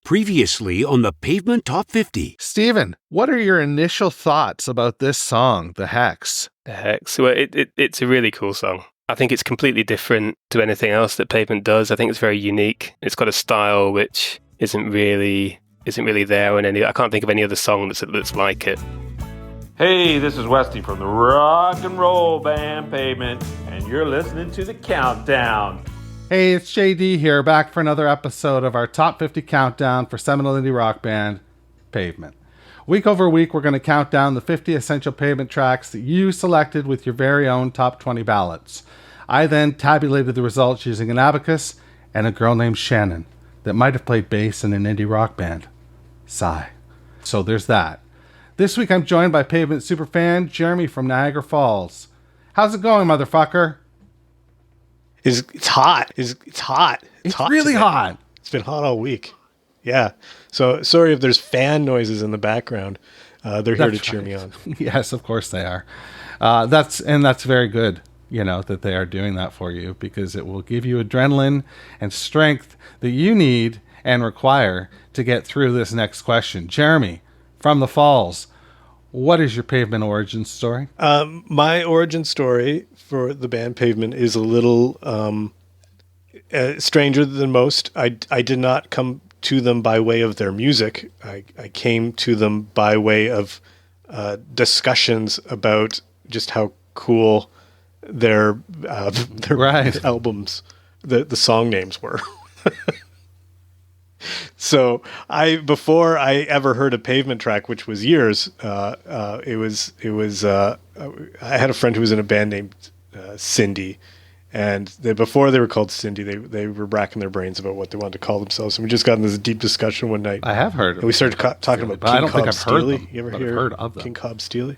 Previously on the Pavement Top 50. Steven, what are your initial thoughts about this song, The Hex? The Hex. Well, it's a really cool song. I think it's completely different to anything else that Pavement does. I think it's very unique. It's got a style which isn't really there in any. I can't think of any other song that's like it. Hey, this is Westy from the rock and roll band Pavement, and you're listening to The Countdown. Hey, it's JD here, back for another episode of our Top 50 Countdown for seminal indie rock band, Pavement. Week over week, we're going to count down the 50 essential Pavement tracks that you selected with your very own top 20 ballads. I then tabulated the results using an abacus and a girl named Shannon that might have played bass in an indie rock band, Sigh. So there's that. This week, I'm joined by Pavement superfan Jeremy from Niagara Falls. How's it going, motherfucker? It's hot. It's hot. It's hot really today. hot. It's been hot all week. Yeah. So sorry if there's fan noises in the background. They're here to cheer me on. Yes, of course they are. That's very good, that they are doing that for you, because it will give you adrenaline and strength that you need and require to get through this next question. Jeremy from the Falls, what is your Pavement origin story? My origin story for the band Pavement is a little stranger than most. I did not come to them by way of their music. I came to them by way of discussions about just how cool their right. albums, the song names were. So before I ever heard a Pavement track, which was years, I had a friend who was in a band named Cindy, and before they were called Cindy, they were racking their brains about what they wanted to call themselves. And we just got in this deep discussion one night. I have heard. And we started talking about King Cub Steely. You ever hear of them? King Cub Steely?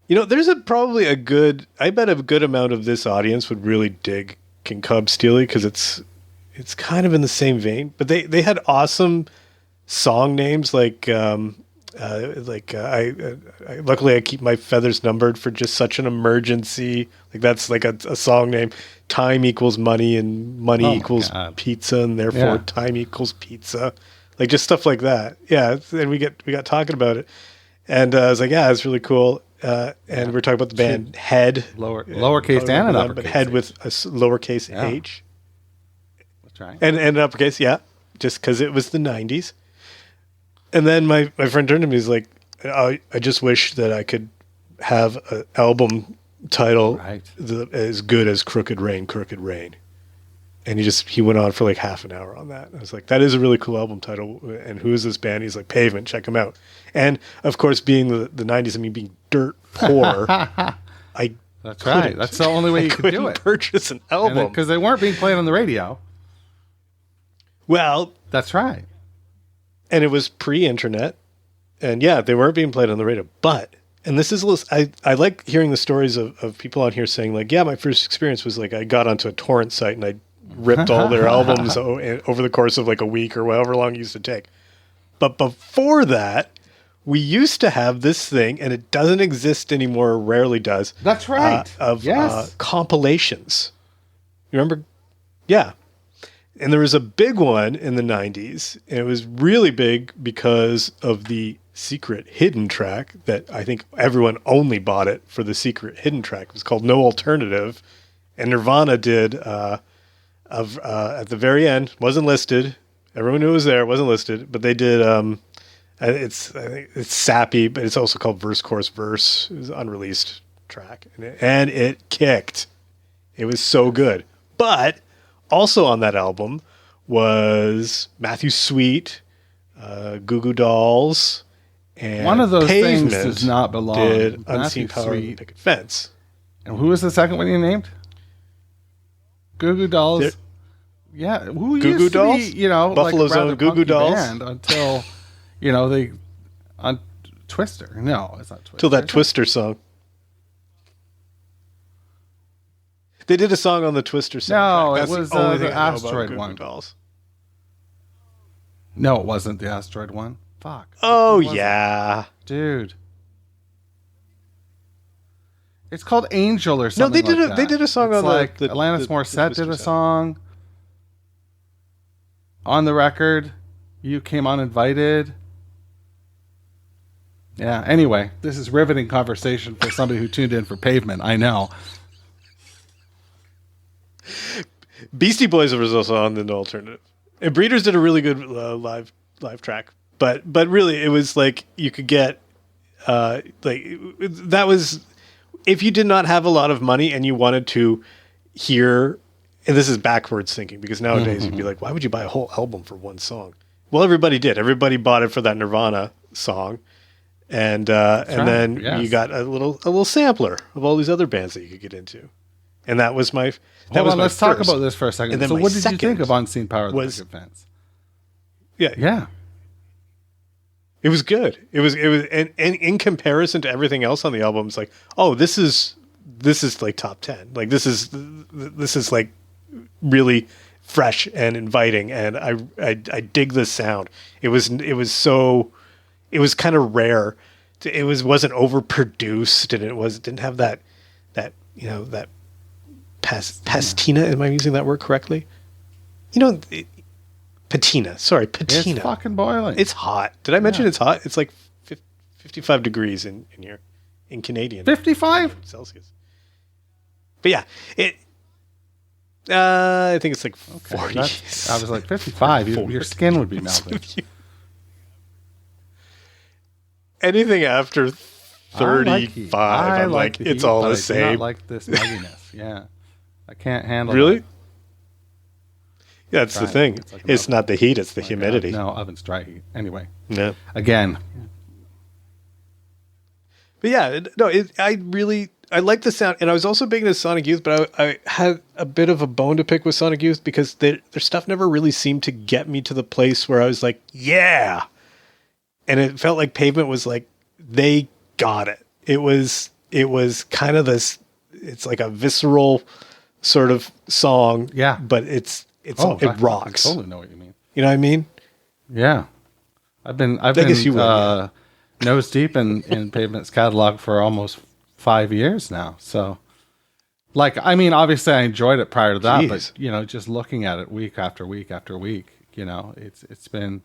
There's probably a good amount of this audience would really dig King Cub Steely because it's kind of in the same vein, but they had awesome song names luckily I keep my feathers numbered for just such an emergency. Like that's like a song name. Time equals money and money equals pizza, and therefore time equals pizza. Like just stuff like that. Yeah, and we got talking about it, and I was like, yeah, it's really cool. And we're talking about the band Head, lowercase and an uppercase, but Head with a lowercase h. That's right. And an uppercase, yeah, just because it was the 90s. And then my friend turned to me, he's like, I just wish that I could have an album title as good as Crooked Rain, Crooked Rain. And he went on for like half an hour on that. I was like, that is a really cool album title. And who is this band? He's like, Pavement, check them out. And of course, being the 90s, I mean, being dirt poor, That's right. That's the only way you could do it. Purchase an album. Because they weren't being played on the radio. Well, that's right. And it was pre-internet. And yeah, they weren't being played on the radio. But, and this is, I like hearing the stories of people on here saying like, yeah, my first experience was like, I got onto a torrent site and I ripped all their albums over the course of like a week or however long it used to take. But before that, we used to have this thing, and it doesn't exist anymore, rarely does. That's right. Compilations. You remember? Yeah. And there was a big one in the 90s, and it was really big because of the secret hidden track that I think everyone only bought it for the secret hidden track. It was called No Alternative, and Nirvana did at the very end, wasn't listed. Everyone knew it was there, wasn't listed, but they did I think it's sappy, but it's also called Verse Chorus Verse. It was an unreleased track, and it kicked. It was so good. But also on that album was Matthew Sweet, Goo Goo Dolls, and one of those Pavement things does not belong. Did Matthew Unseen Power and Picket Fence. And who was the second one you named? Goo Goo Dolls. Yeah, who Goo used Goo to Dolls? be, like Buffalo's a rather own Goo Goo punky Dolls? band until, they on Twister. No, it's not Twister. Till that Twister song. They did a song on the Twister soundtrack. No, That's it was the, only the thing I know about Asteroid Goo Goo one. Dolls. No, it wasn't the Asteroid one. Fuck. Oh, yeah. Dude. It's called Angel or something. No, they did a song on like the Alanis Morissette did a song. on the record. You came uninvited. Yeah, anyway, this is riveting conversation for somebody who tuned in for Pavement. I know. Beastie Boys was also on the alternative. And Breeders did a really good live track. But really, it was like you could get that was if you did not have a lot of money and you wanted to hear. And this is backwards thinking, because nowadays you'd be like, why would you buy a whole album for one song? Well, everybody did. Everybody bought it for that Nirvana song. And then you got a little sampler of all these other bands that you could get into. And that was my let's talk about this for a second. So what did you think of Unseen Power of the Picket Fence? Yeah. It was good. It was and in comparison to everything else on the album, it's like, oh, this is like top 10. Like this is like really fresh and inviting, and I dig this sound. It was kind of rare. It wasn't overproduced, and it didn't have that pastina. Am I using that word correctly? Patina. Sorry, patina. It's fucking boiling. It's hot. Did I mention it's hot? It's like 55 degrees in here, in Canadian. 55 Celsius. But yeah, I think it's like 40. I was like 55. Your skin would be melted. Anything after 35, I'm like, it's all the same. I do not like this mugginess. Yeah. I can't handle it. Really? Yeah, that's the thing. It's not the heat, it's the humidity. No, oven's dry heat. Anyway. Yeah. Again. But yeah, no, I like the sound, and I was also big into Sonic Youth, but I had a bit of a bone to pick with Sonic Youth because their stuff never really seemed to get me to the place where I was like, yeah. And it felt like Pavement was like, they got it. It was kind of this, it's like a visceral sort of song. Yeah. But it rocks. I totally know what you mean. You know what I mean? Yeah. I've been nose deep in Pavement's catalog for almost 5 years now. So, obviously I enjoyed it prior to that, but just looking at it week after week after week, it's been.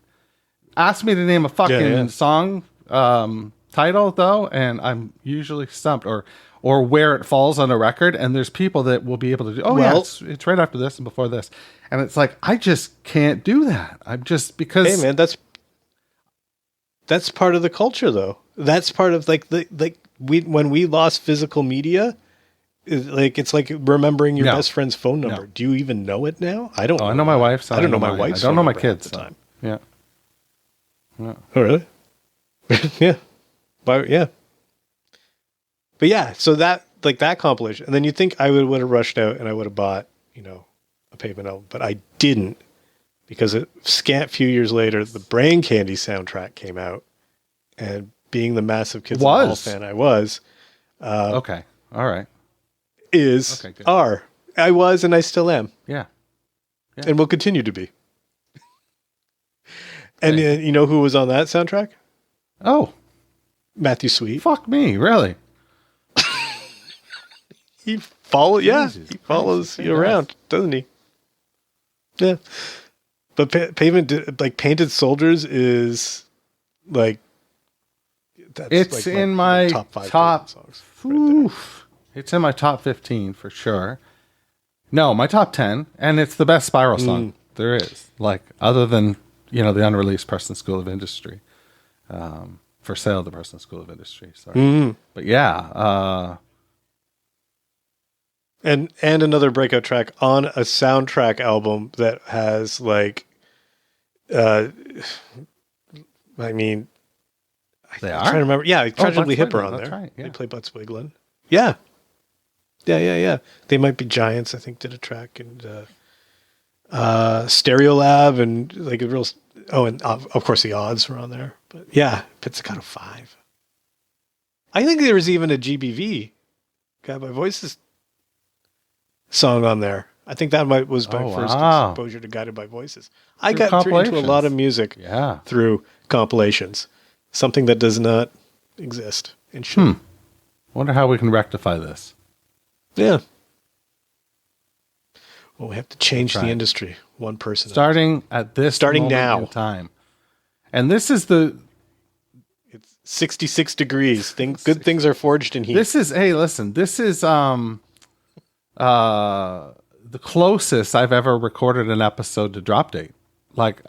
Ask me to name a fucking song title though, and I'm usually stumped, or where it falls on a record, and there's people that will be able to do. Oh yeah, it's right after this and before this, and it's like I just can't do that. I'm just because. Hey man, that's part of the culture though. That's part of when we lost physical media. It's like remembering your best friend's phone number. No. Do you even know it now? I don't. I know my wife's. I don't know my wife's. I don't know my kids. At the time. Yeah. Oh really? Yeah. Yeah. But yeah, so that compilation, and then you think I would have rushed out and I would have bought a Pavement album, but I didn't, because a scant few years later the Brain Candy soundtrack came out, and being the massive Kids in the Hall fan I was, okay, all right, I was and I still am, yeah. And will continue to be. And you know who was on that soundtrack? Oh, Matthew Sweet. Fuck me, really? He follows you around, doesn't he? Yeah. But Pavement, like Painted Soldiers, is like it's like in my top 5 songs. Right, it's in my top 15 for sure. No, my top 10, and it's the best Spiral song there is. Like other than the unreleased Person School of Industry, for sale, the Person School of Industry. Sorry, but yeah. And another breakout track on a soundtrack album that has I'm trying to remember. Yeah, Tragically Hipper on there. Right, yeah. They play Butts Wigglin'. Yeah. They Might Be Giants, I think, did a track, and Stereolab, and like a real. Oh, and of course the Odds were on there. But yeah, Pizzicato 5. I think there was even a GBV, Guided by Voices song on there. I think that was my first exposure to Guided by Voices. I got into a lot of music through compilations, something that does not exist and should. Wonder how we can rectify this. Yeah. Well, we have to change the industry. One person. Starting at this Starting moment now. in time. And this is the... It's 66 degrees. Good things are forged in heat. This is... Hey, listen. This is the closest I've ever recorded an episode to drop date. Like,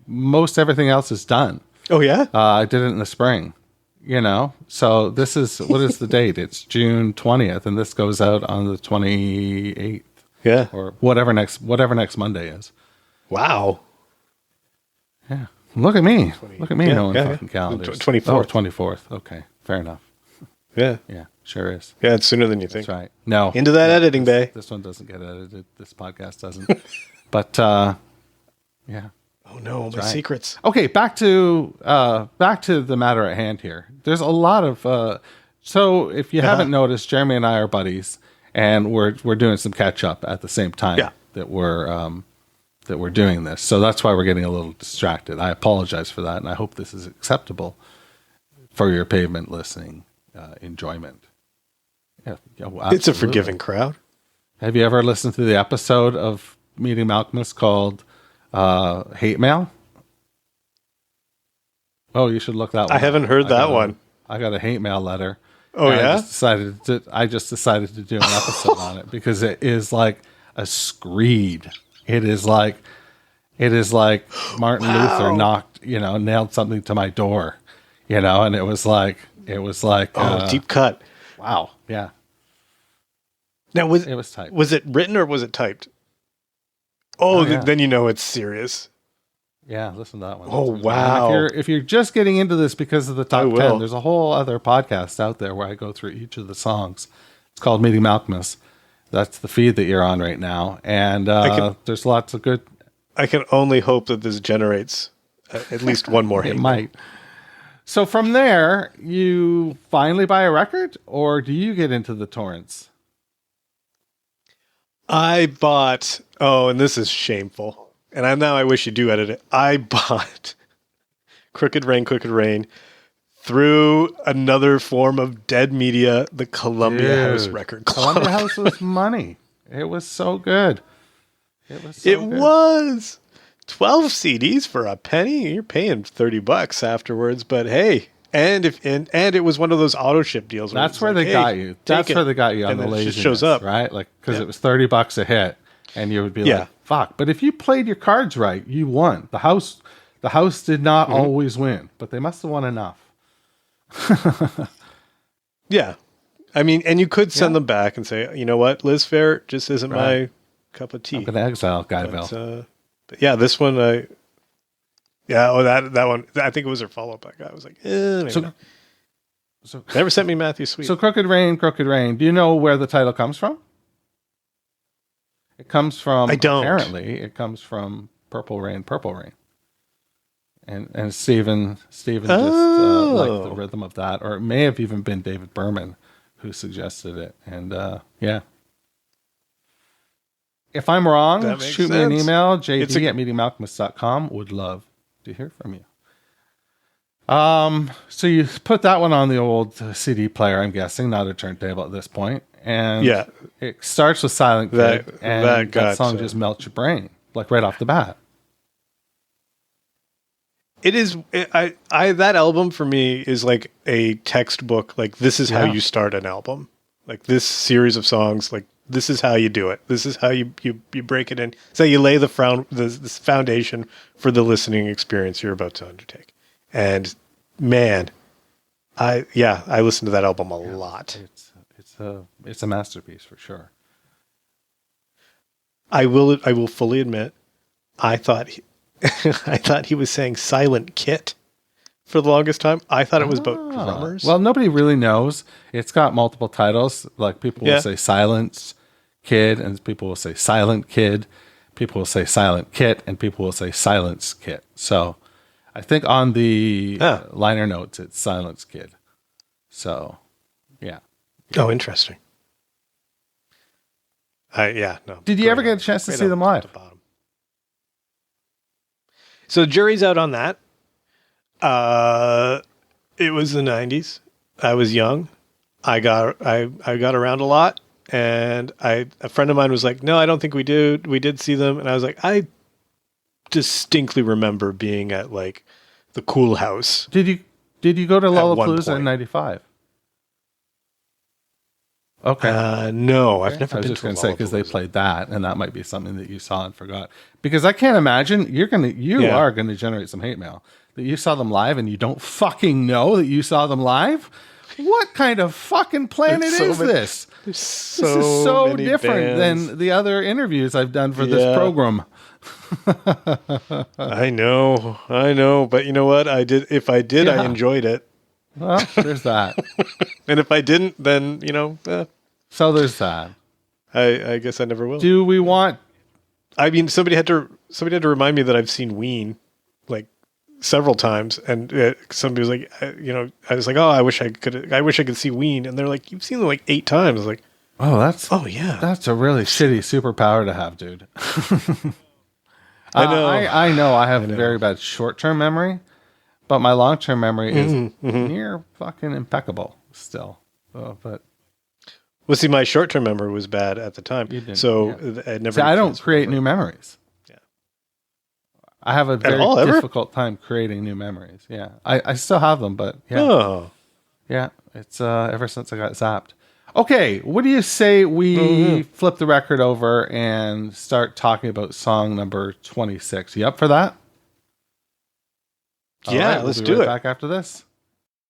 most everything else is done. Oh, yeah? I did it in the spring. You know, so this is, what is the date? It's June 20th, and this goes out on the 28th. Yeah. Or whatever next Monday is. Wow. Yeah. Look at me. Look at me knowing yeah. fucking calendars. 24th. Oh, 24th. Okay. Fair enough. Yeah. Yeah, sure is. Yeah, it's sooner than you think. That's right. No. Into that editing bay. This one doesn't get edited. This podcast doesn't. But, yeah. Oh, no, my right. secrets. Okay, back to the matter at hand here. There's a lot of so if you haven't noticed, Jeremy and I are buddies, and we're doing some catch up at the same time that we're doing this. So that's why we're getting a little distracted. I apologize for that, and I hope this is acceptable for your Pavement listening enjoyment. Yeah, well, It's a absolutely. forgiving crowd. Have you ever listened to the episode of Meeting Malcolmus called Hate Mail? Oh, you should look that one I haven't heard that one. I got a hate mail letter. Oh, and yeah? I just decided to do an episode on it because it is like a screed. It is like Martin Luther nailed something to my door, and it was like Deep cut. wow. Yeah. Now, It was typed. Was it written or was it typed? Oh, yeah. Then you know it's serious. Yeah, listen to that one. Oh, And wow. If you're just getting into this because of the I top will. 10, there's a whole other podcast out there where I go through each of the songs. It's called Meeting Malcolmus. That's the feed that you're on right now. And there's lots of good... I can only hope that this generates at least one more hate. It might. So from there, you finally buy a record, or do you get into the torrents? I bought... Oh, and this is shameful. And I wish you do edit it. I bought Crooked Rain through another form of dead media, the Columbia House Record Club. Columbia House was money. It was so good. It was so good. Was 12 CDs for a penny. You're paying $30 afterwards, but hey, and it was one of those auto ship deals. That's where they got you. That's where they got you on And the then it laziness, just shows up. right? Like because it was $30 a hit, and you would be like, "Fuck!" But if you played your cards right, you won. The house did not always win, but they must have won enough. Yeah. I mean, and you could send them back and say, you know what, Liz Fair just isn't my cup of tea. I'm gonna exile Guyville. But yeah, this one, that one, I think it was her follow-up. I was like, maybe not. So Never sent me Matthew Sweet. So Crooked Rain. Do you know where the title comes from? It comes from, I don't. Apparently, it comes from Purple Rain. And Steven just liked the rhythm of that, or it may have even been David Berman who suggested it. And yeah. If I'm wrong, That makes shoot me an sense. email, jd@meetingmalcolmus.com. Would love to hear from you. So you put that one on the old CD player, I'm guessing, not a turntable at this point. And it starts with Silent Kid, and that song just melts your brain, like right off the bat. It is. That album for me is like a textbook. Like, this is how you start an album. Like, this series of songs. Like, this is how you do it. This is how you break it in. So you lay the foundation for the listening experience you're about to undertake. And man, I listened to that album a lot. It's a masterpiece for sure. I will fully admit, I thought he was saying Silent Kit for the longest time. I thought it was about drummers. Well, nobody really knows. It's got multiple titles. Like, people will say Silence Kid, and people will say Silent Kid. People will say Silent Kit, and people will say Silence Kit. So I think on the liner notes, it's Silence Kid. So, yeah. Oh, interesting. No. Did you ever get a chance to see them live? So the jury's out on that. It was the 90s. I was young. I got around a lot, and a friend of mine was like, "No, I don't think we did. We did see them," and I was like, "I distinctly remember being at like the Cool House. Did you go to Lollapalooza in point. '95? Okay. No, I've never I was been just to going to say because they Lollapalooza. played that, and that might be something that you saw and forgot. Because I can't imagine you are going to generate some hate mail that you saw them live and you don't fucking know that you saw them live. What kind of fucking planet is this? This is so different than the other interviews I've done for this program. I know, but you know what? I enjoyed it. Well, there's that. And if I didn't, then so there's that. I guess I never will. Do we want? I mean, somebody had to remind me that I've seen Ween like several times, and somebody was like, I was like, oh, I wish I could see Ween, and they're like, you've seen them like 8 times. I was like, that's a really shitty superpower to have, dude. I know. I know. I have very bad short-term memory, but my long-term memory is near fucking impeccable still. But see, my short-term memory was bad at the time, so I never. See, I don't create new memories. Yeah, I have a very difficult time creating new memories. Yeah, I still have them, but yeah, it's ever since I got zapped. Okay, what do you say we flip the record over and start talking about song number 26? You up for that? Yeah, let's do it. Back after this.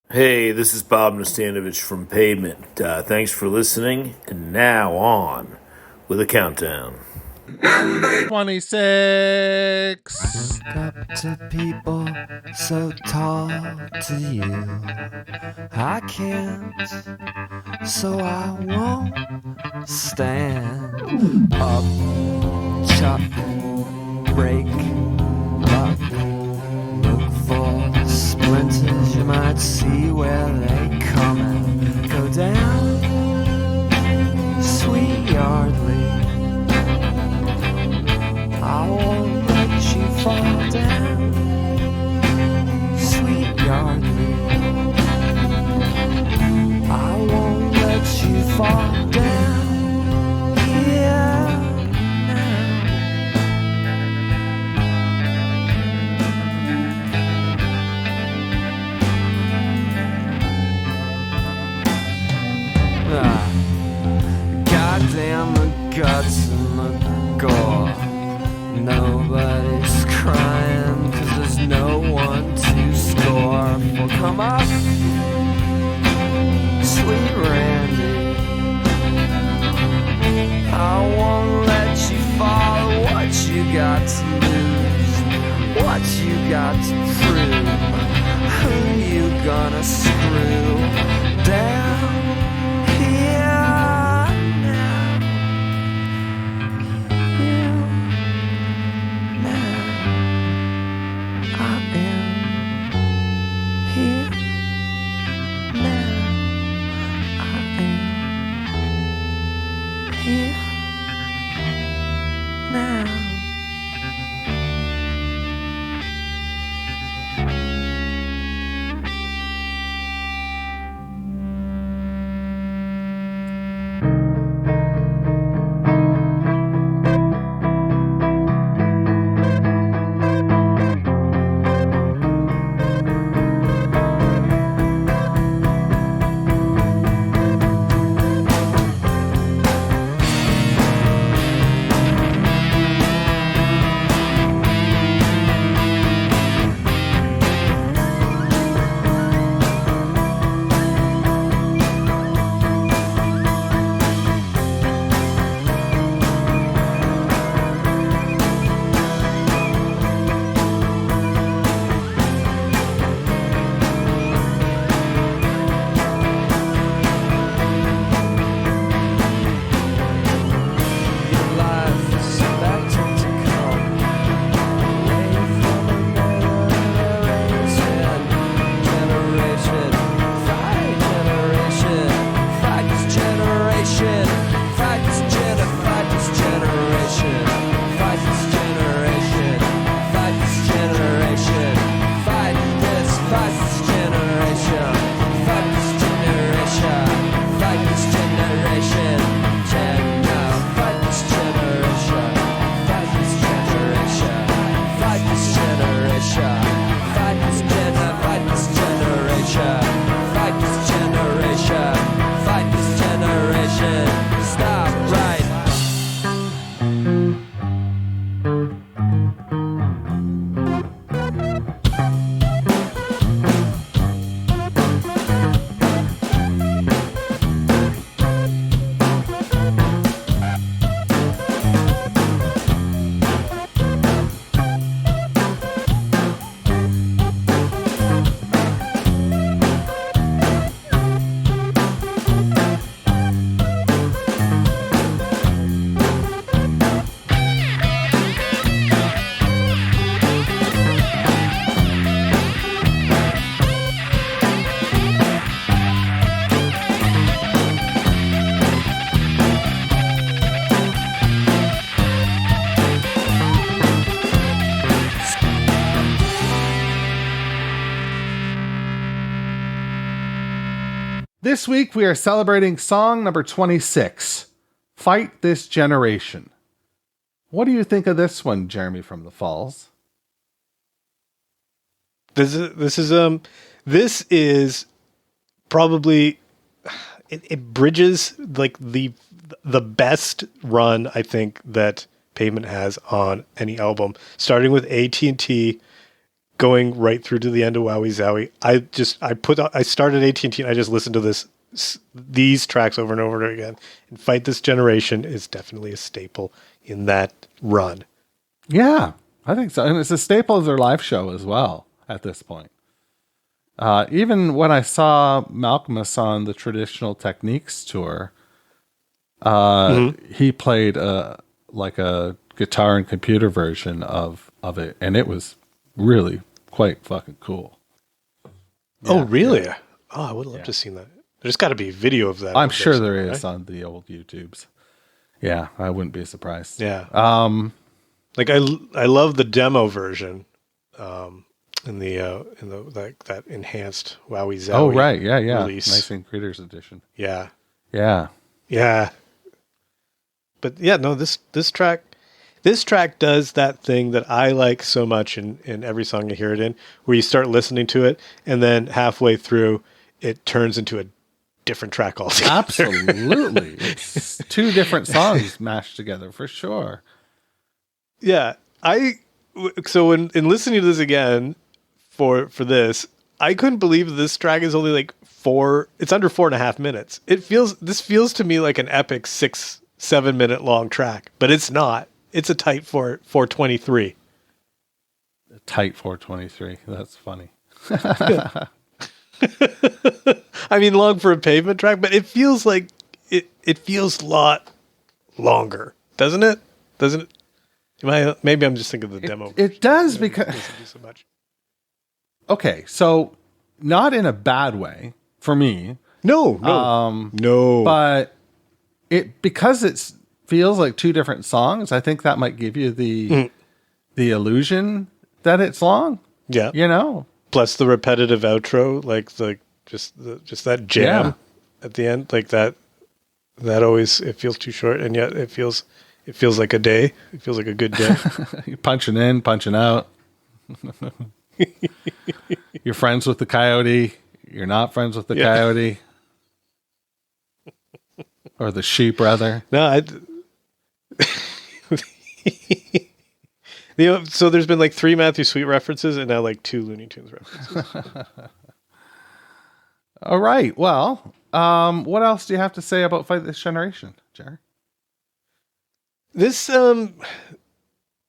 Hey, this is Bob Nastanovich from Pavement. Thanks for listening, and now on with a countdown. 26. Look up to people so tall to you. I can't, so I won't stand up, chuck, break, luck. Look for splinters, you might see where they come and go down. Sweet Yardley, I won't let you fall down. Sweet Yardley, I won't let you fall down. Yeah, goddamn the guts and the gore. Nobody's crying 'cause there's no one to score for. Come up, sweet Randy, I won't let you fall. What you got to lose? What you got to prove? Who you gonna screw down here now? This week we are celebrating song number 26, Fight This Generation. What do you think of this one, Jeremy from the Falls? This is probably it bridges like the best run I think that Pavement has on any album, starting with AT&T, going right through to the end of Wowie Zowie. I started AT&T and I just listened to these tracks over and over again. And Fight This Generation is definitely a staple in that run. Yeah, I think so. And it's a staple of their live show as well at this point. Even when I saw Malcolmus on the Traditional Techniques tour, he played like a guitar and computer version of it, and it was really quite fucking cool. Yeah, oh, really? Yeah. Oh, I would love to see that. There's got to be video of that. I'm sure there is on the old YouTubes. Yeah, I wouldn't be surprised. Yeah. Like I love the demo version. In that enhanced Wowie Zowie. Oh right, yeah. Release. Nice and Critters edition. Yeah. But yeah, no, this track does that thing that I like so much in every song I hear it in, where you start listening to it and then halfway through it turns into a different track altogether. Absolutely. It's two different songs mashed together for sure. Yeah. So in listening to this again for this, I couldn't believe this track is only like it's under 4.5 minutes. This feels to me like an epic 6-7 minute long track, but it's not. It's a tight 4:23. A tight 4:23. That's funny. I mean, long for a Pavement track, but it feels like it feels a lot longer, doesn't it? Doesn't it? Maybe I'm just thinking of the demo. It does because so much. Okay, so not in a bad way for me. No. But because it feels like two different songs, I think that might give you the illusion that it's long. Yeah, you know. Plus the repetitive outro, like just that jam at the end, like that always it feels too short, and yet it feels like a day. It feels like a good day. You're punching in, punching out. You're friends with the coyote. You're not friends with the coyote. Or the sheep, rather. No, so there's been like 3 Matthew Sweet references and now like 2 Looney Tunes references. All right. Well, what else do you have to say about Fight This Generation, Jerry? This,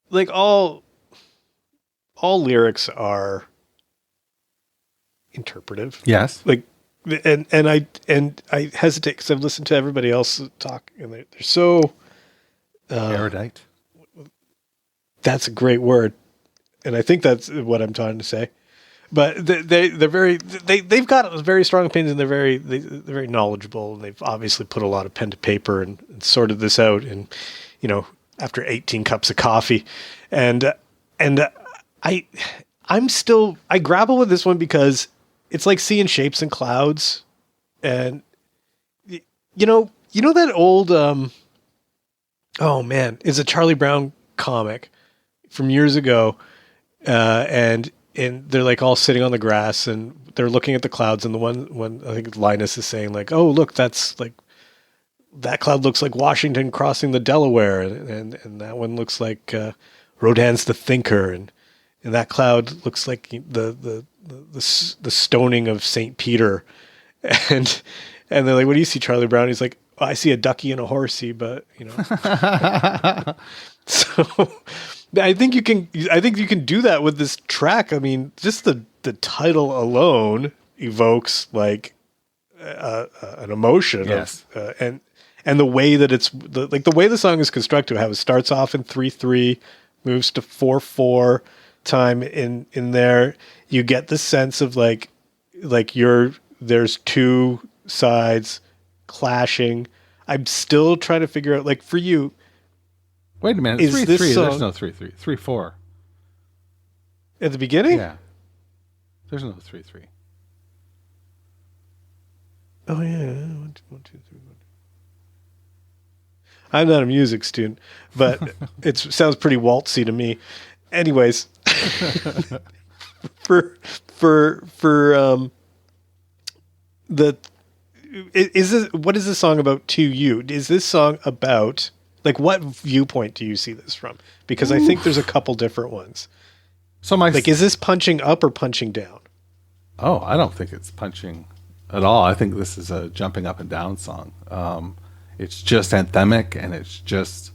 like all lyrics are interpretive. Yes. Like, and I hesitate because I've listened to everybody else talk and they're so erudite. That's a great word, and I think that's what I'm trying to say. But they've got very strong opinions, and they're very knowledgeable, and they've obviously put a lot of pen to paper and sorted this out. And after 18 cups of coffee, and I grapple with this one because it's like seeing shapes and clouds, and you know that old it's a Charlie Brown comic from years ago, and they're like all sitting on the grass and they're looking at the clouds, and the one I think Linus is saying like, oh look, that's like that cloud looks like Washington crossing the Delaware, and that one looks like Rodin's The Thinker, and that cloud looks like the stoning of St. Peter, and they're like, what do you see, Charlie Brown? He's like, I see a ducky and a horsey, but so I think you can do that with this track. I mean, just the title alone evokes like an emotion. Yes. And the way that it's the way the song is constructed, how it starts off in 3/3, moves to 4/4 time in there. You get the sense of like there's two sides clashing. I'm still trying to figure out, like, for you. Wait a minute. 3/3. There's no 3/3. 3/4. At the beginning? Yeah. There's no 3/3. Oh yeah, 1, 2, 1, 2, 3, 1. I'm not a music student, but it sounds pretty waltzy to me. Anyways, for what is this song about to you? Is this song about, like, what viewpoint do you see this from? Because I think there's a couple different ones. So is this punching up or punching down? Oh, I don't think it's punching at all. I think this is a jumping up and down song. It's just anthemic, and it's just,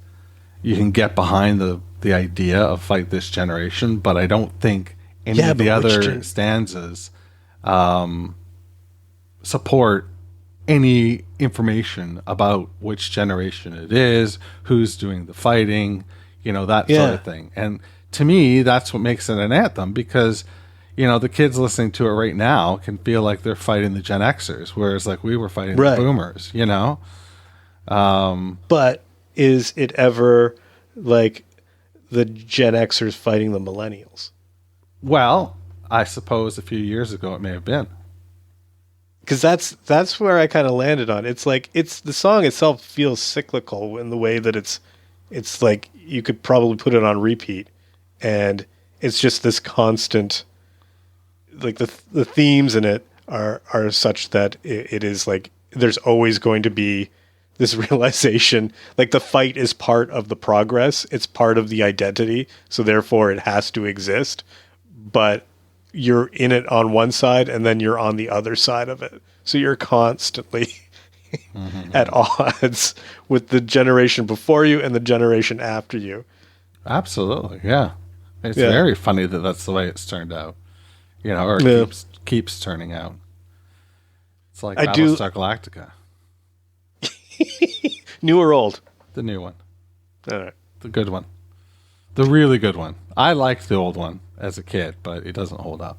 you can get behind the idea of Fight This Generation, but I don't think any of the other stanzas support any information about which generation it is, who's doing the fighting, that sort of thing. And to me, that's what makes it an anthem, because, the kids listening to it right now can feel like they're fighting the Gen Xers, whereas like we were fighting the boomers, But is it ever like the Gen Xers fighting the millennials? Well, I suppose a few years ago it may have been. Because that's where I kind of landed on. It's like, the song itself feels cyclical in the way that it's like you could probably put it on repeat, and it's just this constant, like the themes in it are such that it is like there's always going to be this realization, like the fight is part of the progress, it's part of the identity, so therefore it has to exist, but you're in it on one side and then you're on the other side of it. So you're constantly at odds with the generation before you and the generation after you. Absolutely. Yeah. It's very funny that that's the way it's turned out, or it keeps turning out. It's like Battlestar Galactica. New or old? The new one. All right. The good one. The really good one. I liked the old one as a kid, but it doesn't hold up.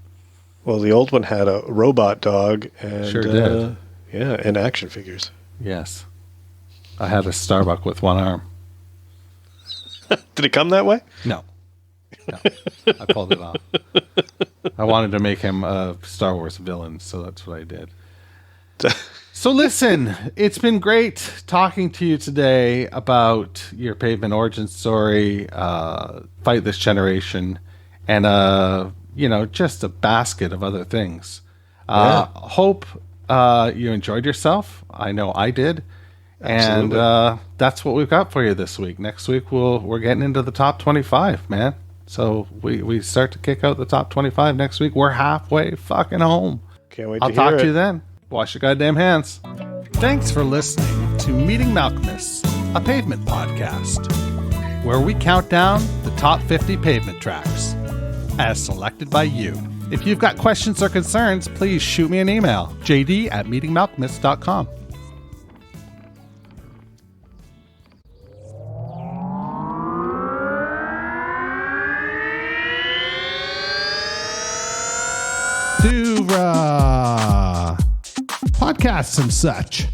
Well, the old one had a robot dog and sure did. And action figures. Yes. I had a Starbuck with one arm. Did it come that way? No. I pulled it off. I wanted to make him a Star Wars villain, so that's what I did. So listen, it's been great talking to you today about your Pavement origin story, Fight This Generation, and just a basket of other things. Hope you enjoyed yourself. I know I did. Absolutely. And that's what we've got for you this week. Next week we're getting into the top 25, man. So we start to kick out the top 25 next week. We're halfway fucking home. Can't wait I'll to hear talk it. to you then. Wash your goddamn hands. Thanks for listening to Meeting Malcolmus, a Pavement podcast, where we count down the top 50 Pavement tracks, as selected by you. If you've got questions or concerns, please shoot me an email, jd@meetingmalcolmus.com. To podcasts and such.